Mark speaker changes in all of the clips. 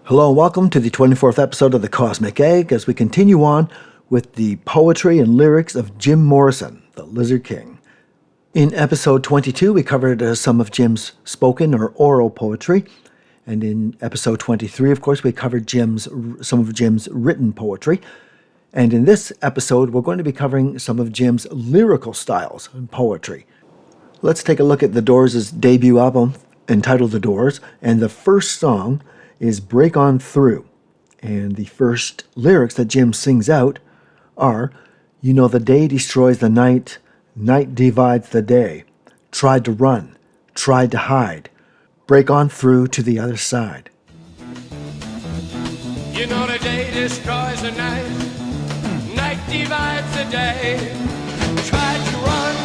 Speaker 1: Hello and welcome to the 24th episode of The Cosmic Egg as we continue on with the poetry and lyrics of Jim Morrison, the Lizard King. In episode 22, we covered some of Jim's spoken or oral poetry. And in episode 23, of course, we covered some of Jim's written poetry. And in this episode, we're going to be covering some of Jim's lyrical styles in poetry. Let's take a look at The Doors' debut album entitled The Doors. And the first song is Break On Through. And the first lyrics that Jim sings out are, "You know the day destroys the night, night divides the day. Tried to run, tried to hide. Break on through to the other side."
Speaker 2: You know the day destroys the night, night divides the day. Tried to run,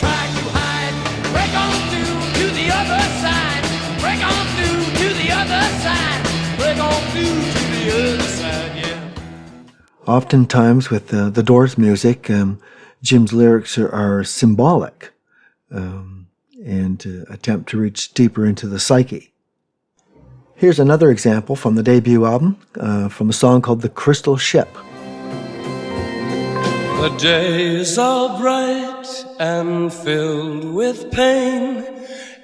Speaker 2: tried to hide. Break on through to the other side. Break on through to the other side. Break on through to the other side, yeah.
Speaker 1: Oftentimes with the Doors music, Jim's lyrics are symbolic and attempt to reach deeper into the psyche. Here's another example from the debut album, from a song called The Crystal Ship.
Speaker 2: The days are bright and filled with pain.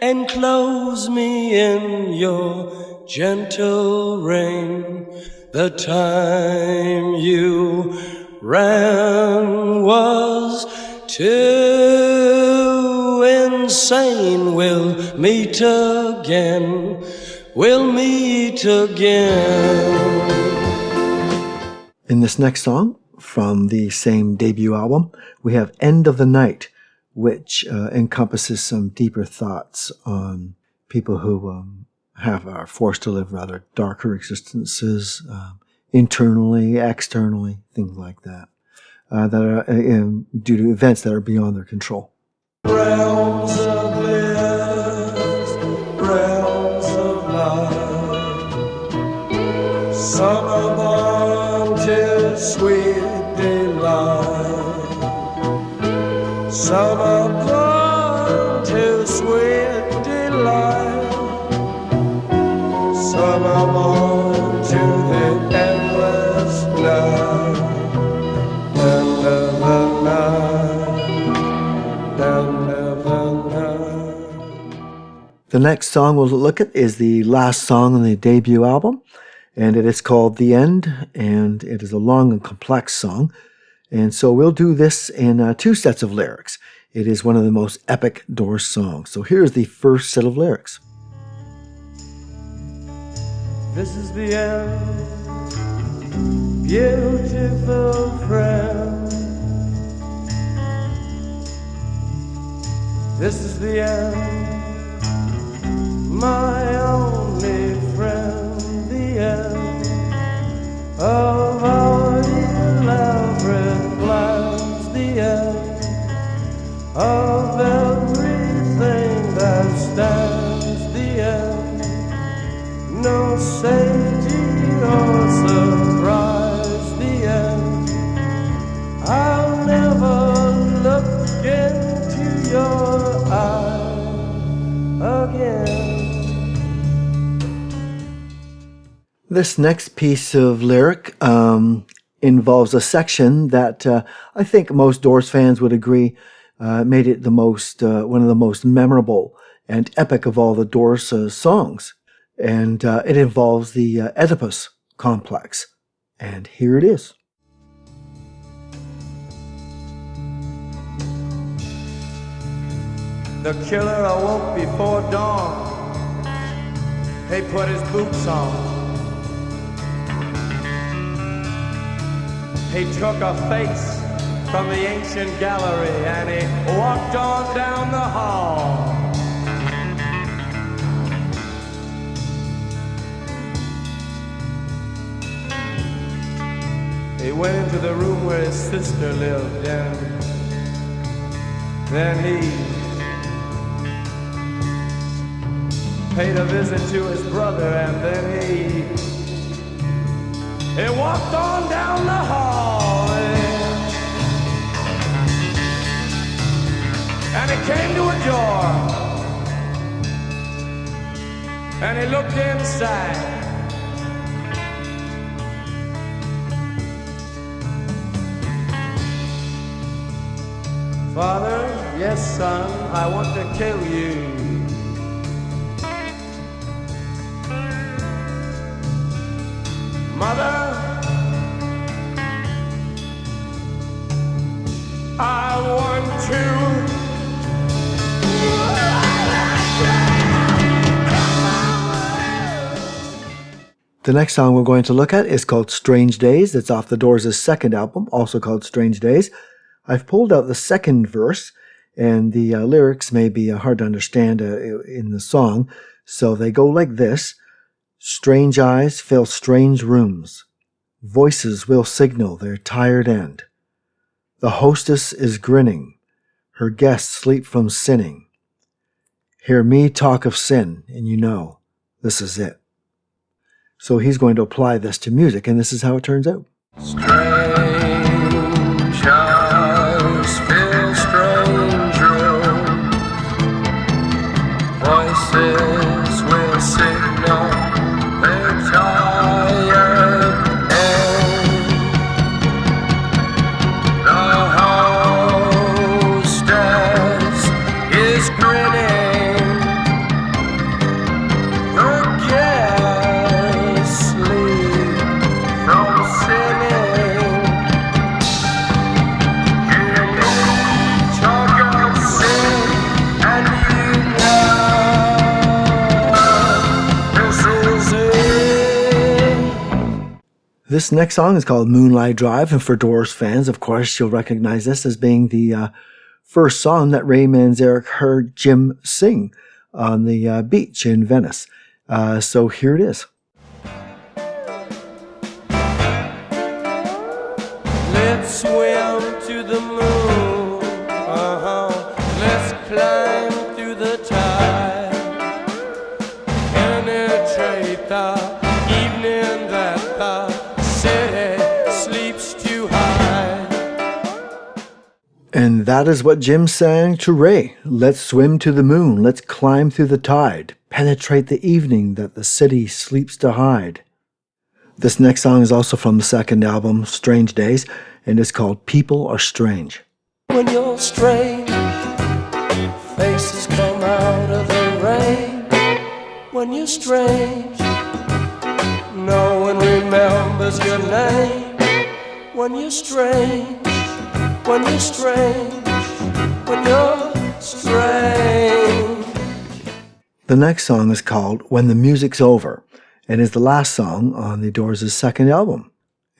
Speaker 2: Enclose me in your gentle rain. The time you ran was too insane. We'll meet again. We'll meet again.
Speaker 1: In this next song, from the same debut album, we have End of the Night, which encompasses some deeper thoughts on people who are forced to live rather darker existences, internally, externally, things like that, that are due to events that are beyond their control.
Speaker 2: Realms of bliss, realms of light. Some are born to sweet delight. Some are born to sweet delight. Some are born to the endless night. End of the night. End of the night.
Speaker 1: The next song we'll look at is the last song on the debut album, and it is called The End, and it is a long and complex song. And so we'll do this in two sets of lyrics. It is one of the most epic Doors songs. So here's the first set of lyrics.
Speaker 2: This is the end, beautiful friend. This is the end, my only friend. The end of our elaborate plans. The end of everything that stands. The end, no safety or surprise. The end, I'll never look into your eyes again.
Speaker 1: This next piece of lyric involves a section that I think most Doors fans would agree made it one of the most memorable and epic of all the Doors songs. And it involves the Oedipus complex. And here it is.
Speaker 2: The killer awoke before dawn. He put his boots on. He took a face from the ancient gallery and he walked on down the hall. He went into the room where his sister lived, and then he paid a visit to his brother, and then he walked on down the hall, and he came to a door, and he looked inside, Father, yes, son, I want to kill you. Mother, I want to.
Speaker 1: The next song we're going to look at is called Strange Days. It's off the Doors' second album, also called Strange Days. I've pulled out the second verse, and the lyrics may be hard to understand in the song, so they go like this. Strange eyes fill strange rooms. Voices will signal their tired end. The hostess is grinning. Her guests sleep from sinning. Hear me talk of sin, and you know this is it. So he's going to apply this to music, and this is how it turns out.
Speaker 2: Strange eyes fill strange rooms. Voices will signal their tired end. The hostess is grinning. Her guests sleep from sinning. Hear me talk of sin, and you know this is it.
Speaker 1: This next song is called Moonlight Drive, and for Doors fans, of course, you'll recognize this as being the first song that Ray Manzarek heard Jim sing on the beach in Venice. So here it is.
Speaker 2: Let's swim to the moon. Let's climb through the tide. Penetrate the evening that the city sleeps too high.
Speaker 1: And that is what Jim sang to Ray. Let's swim to the moon. Let's climb through the tide. Penetrate the evening that the city sleeps to hide. This next song is also from the second album, Strange Days, and it's called People Are Strange.
Speaker 2: When you're strange, faces come out of the rain. When you're strange, no one remembers your name. When you're strange, when you're strange, when you're strange.
Speaker 1: The next song is called When the Music's Over, and is the last song on the Doors' second album.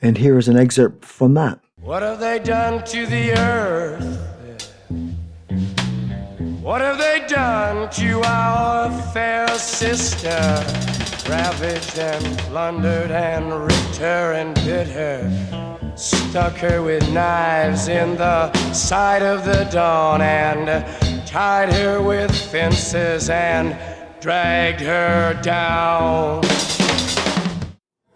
Speaker 1: And here is an excerpt from that.
Speaker 2: What have they done to the earth? What have they done to our fair sister? Ravaged and plundered and ripped her and bit her. Stuck her with knives in the side of the dawn and tied her with fences and dragged her down.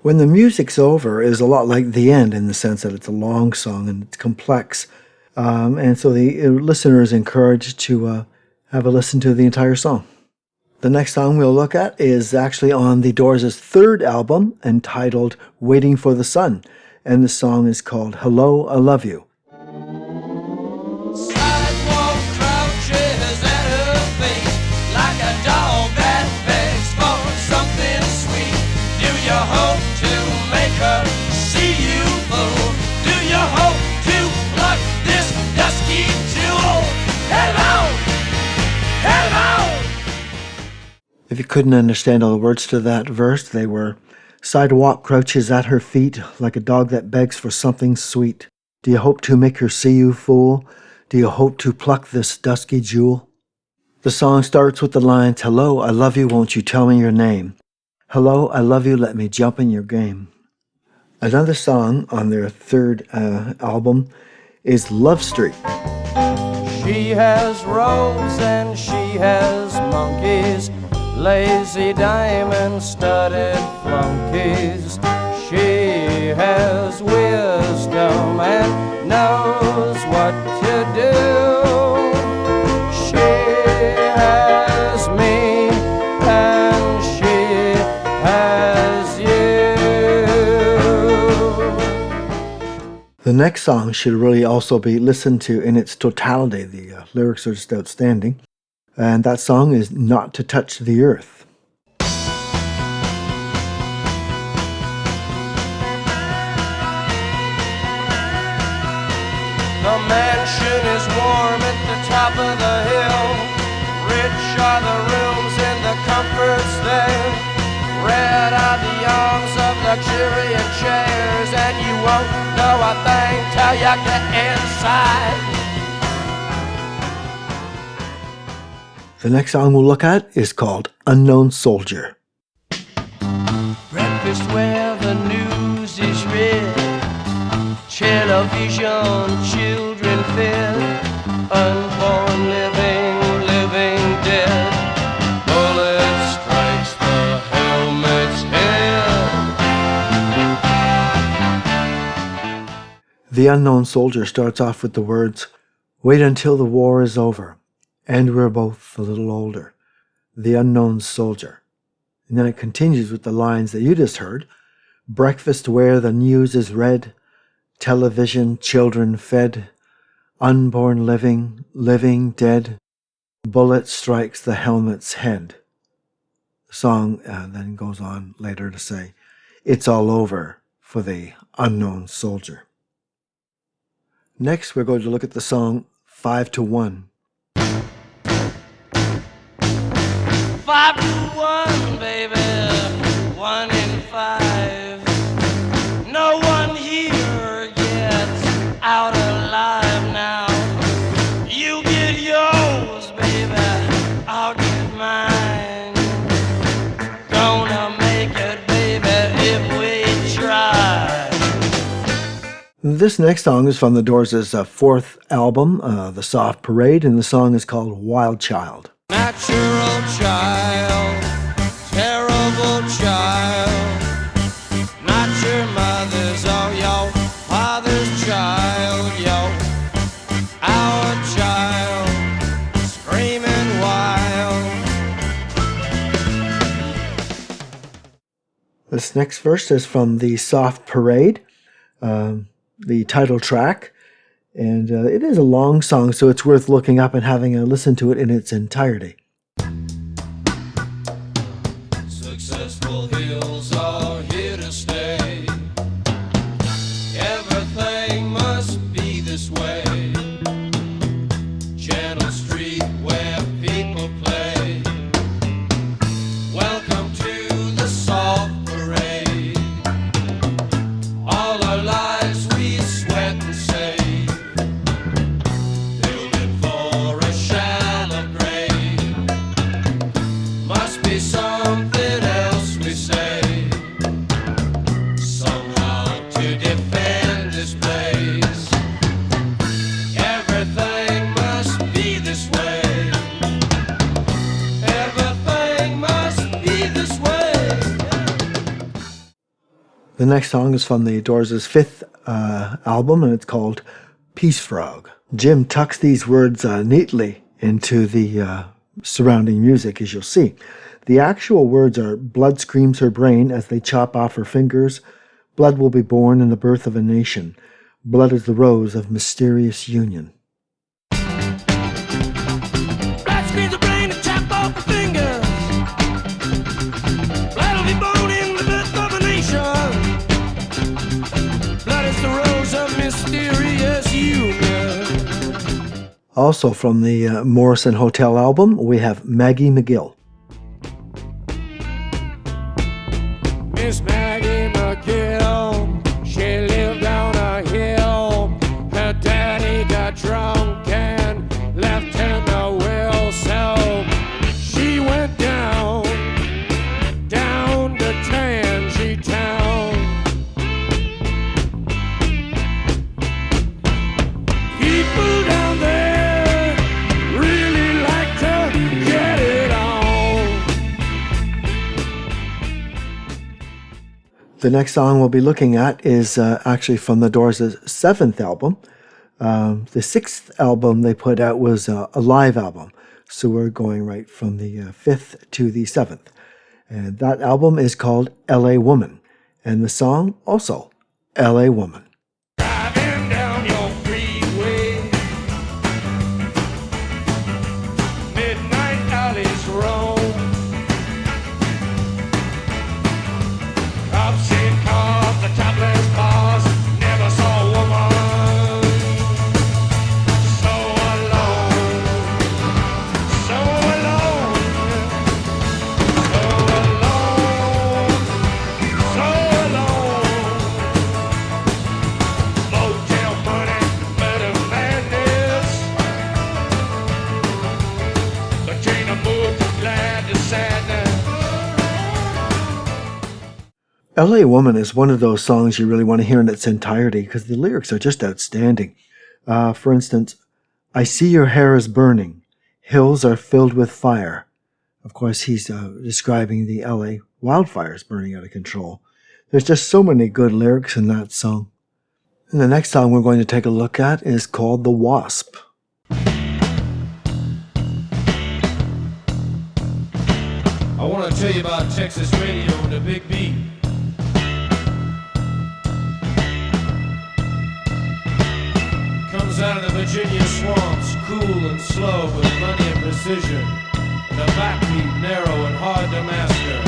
Speaker 1: When the Music's Over is a lot like The End in the sense that it's a long song and it's complex. And so the listener is encouraged to have a listen to the entire song. The next song we'll look at is actually on the Doors' third album entitled Waiting for the Sun. And the song is called Hello, I Love You.
Speaker 2: Sidewalk crouches at her feet like a dog that begs for something sweet. Do you hope to make her see you, fool? Do you hope to pluck this dusky jewel? Hello! Hello!
Speaker 1: If you couldn't understand all the words to that verse, they were, sidewalk crouches at her feet like a dog that begs for something sweet. Do you hope to make her see you, fool? Do you hope to pluck this dusky jewel? The song starts with the lines, hello, I love you, won't you tell me your name? Hello, I love you, let me jump in your game. Another song on their third album is Love Street.
Speaker 2: She has rose and she has monkeys, lazy diamond-studded flunkies. She has wisdom and knows what to do. She has me and she has you.
Speaker 1: The The next song should really also be listened to in its totality. The lyrics are just outstanding. And that song is Not to Touch the Earth.
Speaker 2: The mansion is warm at the top of the hill. Rich are the rooms and the comforts there. Red are the arms of luxuriant chairs, and you won't know a thing till you get inside.
Speaker 1: The next song we'll look at is called Unknown Soldier.
Speaker 2: Breakfast where the news is read. Television, children fed. Unborn living, living dead. Bullet strikes the helmet's head.
Speaker 1: The Unknown Soldier starts off with the words, "Wait until the war is over, and we're both a little older. The Unknown Soldier." And then it continues with the lines that you just heard. Breakfast where the news is read. Television, children fed. Unborn living, living dead. Bullet strikes the helmet's head. The song then goes on later to say, "It's all over for the unknown soldier." Next, we're going to look at the song 5 to 1.
Speaker 2: 5 to 1, baby, 1 in 5. No one here gets out alive now. You get yours, baby, I'll get mine. Gonna make it, baby, if we try.
Speaker 1: This next song is from The Doors' fourth album, The Soft Parade, and the song is called Wild Child.
Speaker 2: Natural child, terrible child, not your mother's or your father's child, yo, our child, screaming wild.
Speaker 1: This next verse is from The Soft Parade, the title track, and it is a long song, so it's worth looking up and having a listen to it in its entirety.
Speaker 2: Successful hills are here to stay. Everything must be this way. Channel Street where people play. Welcome to the soft parade. All our lives we sweat and save. Building for a shallow grave. Must be something else we say. Somehow to defend this place. Everything must be this way. Everything must be this way.
Speaker 1: The next song is from The Doors' fifth album, and it's called Peace Frog. Jim tucks these words neatly into the surrounding music, as you'll see. The actual words are, "Blood screams her brain as they chop off her fingers. Blood will be born in the birth of a nation. Blood is the rose of mysterious union."
Speaker 2: Blood screams the brain and chop off the fingers. Blood will be born in the birth of a nation. Blood is the rose of mysterious union.
Speaker 1: Also from the Morrison Hotel album, we have Maggie M'Gill.
Speaker 2: Miss Maggie M'Gill, she lived on a hill. Her daddy got drunk and left her no will, so she went down to Tansy Town. People down there really like to get it on.
Speaker 1: The next song we'll be looking at is actually from the Doors' seventh album. The sixth album they put out was a live album, so we're going right from the fifth to the seventh. And that album is called L.A. Woman, and the song also L.A. Woman.
Speaker 2: Driving
Speaker 1: LA Woman is one of those songs you really want to hear in its entirety because the lyrics are just outstanding. For instance, I see your hair is burning. Hills are filled with fire. Of course, he's describing the LA wildfires burning out of control. There's just so many good lyrics in that song. And the next song we're going to take a look at is called The Wasp.
Speaker 2: I want to tell you about Texas radio and the big beat. Comes out of the Virginia swamps, cool and slow with money and precision. And the backbeat narrow and hard to master.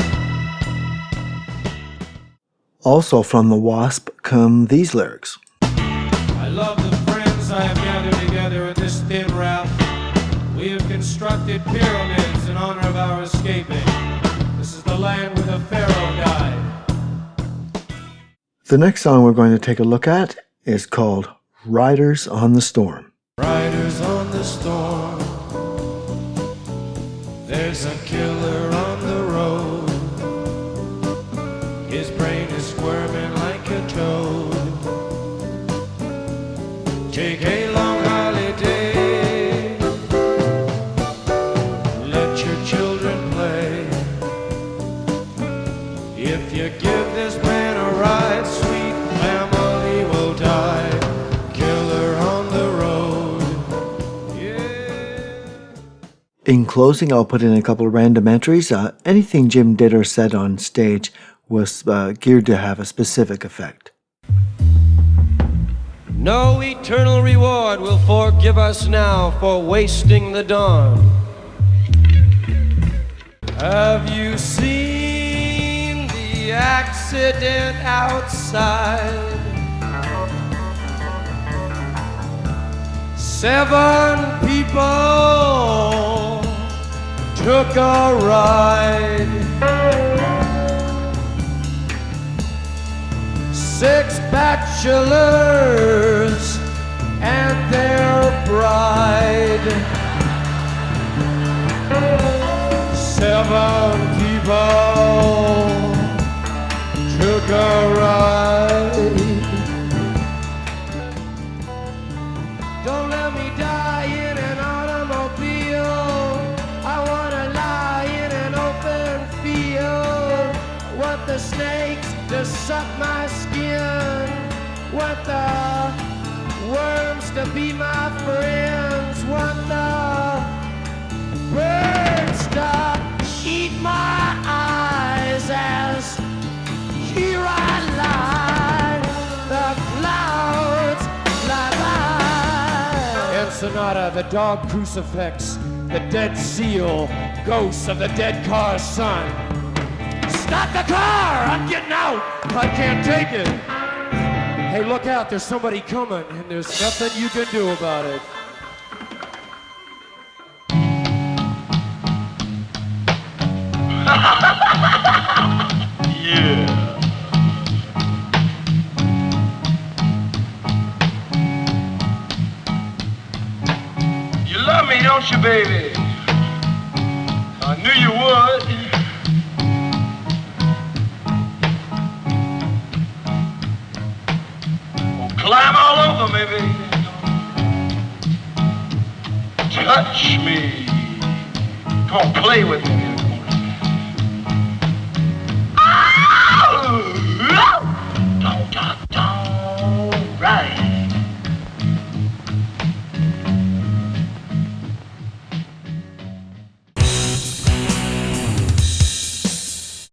Speaker 1: Also from The Wasp come these lyrics.
Speaker 2: I love the friends I have gathered together in this thin raft. We have constructed pyramids in honor of our escaping. This is the land where the pharaoh died.
Speaker 1: The next song we're going to take a look at is called Riders on the Storm.
Speaker 2: Riders on the storm. There's a killer on the road. His brain is squirming like a toad. Take a long holiday. Let your children play. If you give this man a ride, sweet family will die. Killer on the road. Yeah.
Speaker 1: In closing, I'll put in a couple of random entries. Anything Jim did or said on stage was geared to have a specific effect.
Speaker 2: No eternal reward will forgive us now for wasting the dawn. Have you seen the accident outside? 7 people took a ride. 6 bachelors and their bride. 7 people took a ride. Don't let me die in an automobile. I wanna lie in an open field. Want the snakes to suck my skin. Want the worms to be my friends. Want the birds to eat my eyes as here I lie. The clouds fly by. Ensenada, the dog crucifix, the dead seal, ghosts of the dead car's son. Stop the car! I'm getting out! I can't take it! Hey, look out, there's somebody coming, and there's nothing you can do about it.
Speaker 3: Yeah. You love me, don't you, baby? I knew you would. Well, climb all over me, baby. Touch me. Come on, play with me.